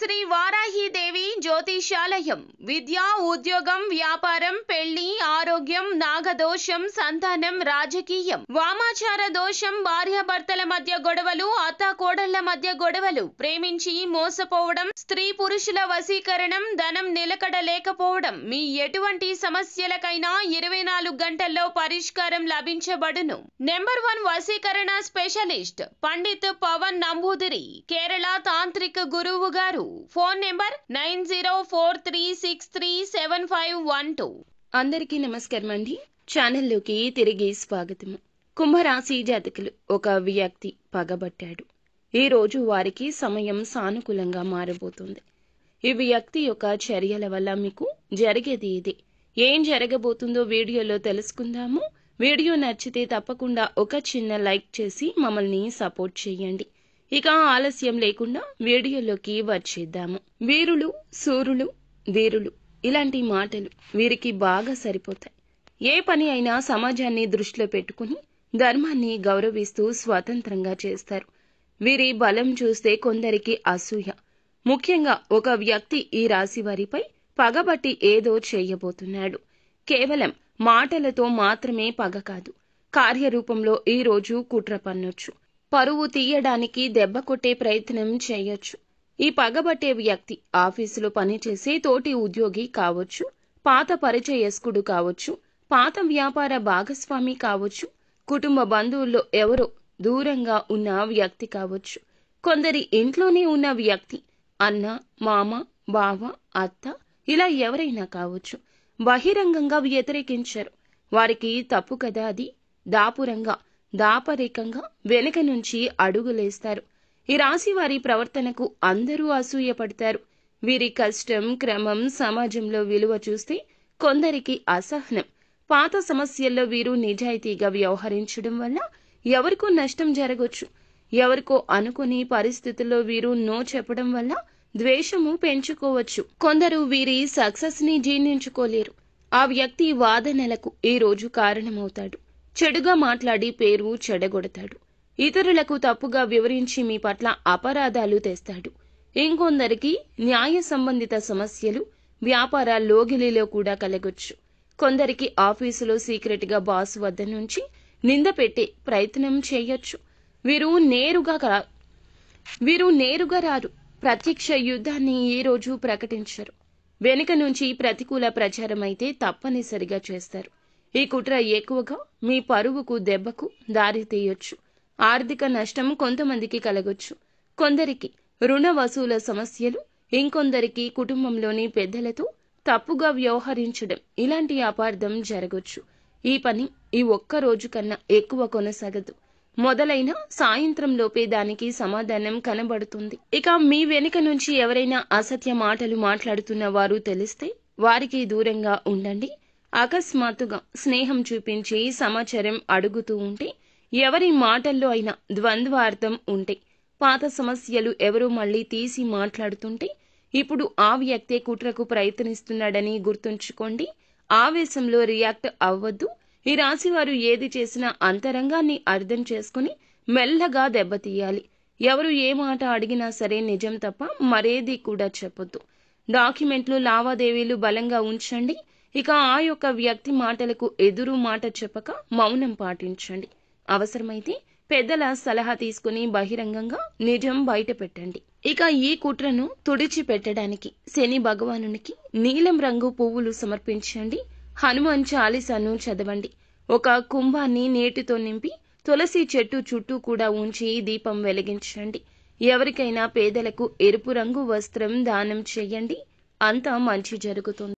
శ్రీ వారాహిదేవి జ్యోతిషాలయం విద్య, ఉద్యోగం, వ్యాపారం, పెళ్లి, ఆరోగ్యం, నాగదోషం, సంతానం, రాజకీయం, వామాచార దోషం, భార్యాభర్తల మధ్య గొడవలు, అత్తాకోడళ్ల మధ్య గొడవలు, ప్రేమించి మోసపోవడం, స్త్రీ పురుషుల వశీకరణం, ధనం నిలకడ లేకపోవడం, మీ ఎటువంటి సమస్యలకైనా 24 గంటల్లో పరిష్కారం లభించబడును. నెంబర్ 1 వశీకరణ స్పెషలిస్ట్ పండిత్ పవన్ నంబూదిరి, కేరళ తాంత్రిక గురువు గారు. Phone number 9043637512. అందరికీ నమస్కారం అండి. ఛానల్లోకి తిరిగి స్వాగతం. కుంభరాశి జాతకులు, ఒక వ్యక్తి పగబట్టాడు. ఈ రోజు వారికి సమయం సానుకూలంగా మారబోతుంది. ఈ వ్యక్తి యొక్క చర్యల వల్ల మీకు జరిగేది ఇది. ఏం జరగబోతుందో వీడియోలో తెలుసుకుందాము. వీడియో నచ్చితే తప్పకుండా ఒక చిన్న లైక్ చేసి మమ్మల్ని సపోర్ట్ చేయండి. ఇక ఆలస్యం లేకుండా వీడియోలోకి వచ్చేద్దాము. వీరులు, సూరులు, ధీరులు ఇలాంటి మాటలు వీరికి బాగా సరిపోతాయి. ఏ పని అయినా సమాజాన్ని దృష్టిలో పెట్టుకుని ధర్మాన్ని గౌరవిస్తూ స్వతంత్రంగా చేస్తారు. వీరి బలం చూస్తే కొందరికి అసూయ. ముఖ్యంగా ఒక వ్యక్తి ఈ రాశి వారిపై పగబట్టి ఏదో చేయబోతున్నాడు. కేవలం మాటలతో మాత్రమే పగ కాదు, కార్యరూపంలో ఈ రోజు కుట్ర పన్నొచ్చు. పరువు తీయడానికి దెబ్బ కొట్టే ప్రయత్నం చేయొచ్చు. ఈ పగబట్టే వ్యక్తి ఆఫీసులో పనిచేసే తోటి ఉద్యోగి కావచ్చు, పాత పరిచయస్కుడు కావచ్చు, పాత వ్యాపార భాగస్వామి కావచ్చు, కుటుంబ బంధువుల్లో ఎవరో దూరంగా ఉన్న వ్యక్తి కావచ్చు, కొందరి ఇంట్లోనే ఉన్న వ్యక్తి, అన్న, మామ, బావ, అత్త ఇలా ఎవరైనా కావచ్చు. బహిరంగంగా వ్యతిరేకించారు. వారికి తప్పు కదా అది. దాపరికంగా వెనుక నుంచి అడుగులేస్తారు. ఈ రాశి వారి ప్రవర్తనకు అందరూ అసూయపడతారు. వీరి కష్టం, క్రమం సమాజంలో విలువ చూస్తే కొందరికి అసహనం. పాత సమస్యల్లో వీరు నిజాయితీగా వ్యవహరించడం వల్ల ఎవరికో నష్టం జరగొచ్చు. ఎవరికో అనుకుని పరిస్థితుల్లో వీరు నో చెప్పడం వల్ల ద్వేషము పెంచుకోవచ్చు. కొందరు వీరి సక్సెస్ ని జీర్ణించుకోలేరు. ఆ వ్యక్తి వాదనలకు ఈ రోజు కారణమవుతాడు. చెడుగా మాట్లాడి పేరు చెడగొడతాడు. ఇతరులకు తప్పుగా వివరించి మీ పట్ల అపరాధాలు తెస్తాడు. ఇంకొందరికి న్యాయ సంబంధిత సమస్యలు వ్యాపార లోగిలిలో కూడా కలగొచ్చు. కొందరికి ఆఫీసులో సీక్రెట్ గా బాస్ వద్ద నుంచి నింద పెట్టే ప్రయత్నం చేయొచ్చు. వీరు నేరుగా రారు. ప్రత్యక్ష యుద్ధాన్ని ఈ రోజు ప్రకటించరు. వెనుక నుంచి ప్రతికూల ప్రచారం అయితే తప్పనిసరిగా చేస్తారు. ఈ కుట్ర ఎక్కువగా మీ పరువుకు దెబ్బకు దారి తీయొచ్చు. ఆర్థిక నష్టం కొంతమందికి కలగొచ్చు. కొందరికి రుణ వసూల సమస్యలు, ఇంకొందరికి కుటుంబంలోని పెద్దలతో తప్పుగా వ్యవహరించడం ఇలాంటి అపార్థం జరగొచ్చు. ఈ పని ఈ ఒక్క రోజు కన్నా ఎక్కువ కొనసాగదు. మొదలైన సాయంత్రం లోపే దానికి సమాధానం కనబడుతుంది. ఇక మీ వెనుక నుంచి ఎవరైనా అసత్య మాటలు మాట్లాడుతున్న వారు తెలిస్తే వారికి దూరంగా ఉండండి. అకస్మాత్తుగా స్నేహం చూపించి సమాచారం అడుగుతూ ఉంటే, ఎవరి మాటల్లో అయినా ద్వంద్వార్థం ఉంటే, పాత సమస్యలు ఎవరో మళ్లీ తీసి మాట్లాడుతుంటే ఇప్పుడు ఆ వ్యక్తే కుట్రకు ప్రయత్నిస్తున్నాడని గుర్తుంచుకోండి. ఆవేశంలో రియాక్ట్ అవ్వద్దు. ఈ రాశివారు ఏది చేసినా అంతరంగాన్ని అర్థం చేసుకుని మెల్లగా దెబ్బతీయాలి. ఎవరు ఏ మాట అడిగినా సరే నిజం తప్ప మరేది కూడా చెప్పొద్దు. డాక్యుమెంట్లు, లావాదేవీలు బలంగా ఉంచండి. ఇక ఆ యొక్క వ్యక్తి మాటలకు ఎదురు మాట చెప్పక మౌనం పాటించండి. అవసరమైతే పెద్దల సలహా తీసుకుని బహిరంగంగా నిజం బయట పెట్టండి. ఇక ఈ కుట్రను తుడిచిపెట్టడానికి శని భగవానునికి నీలం రంగు పువ్వులు సమర్పించండి. హనుమాన్ చాలీసాను చదవండి. ఒక కుంభాన్ని నీటితో నింపి తులసి చెట్టు చుట్టూ కూడా ఉంచి దీపం వెలిగించండి. ఎవరికైనా పేదలకు ఎరుపు రంగు వస్త్రం దానం చేయండి. అంతా మంచి జరుగుతుంది.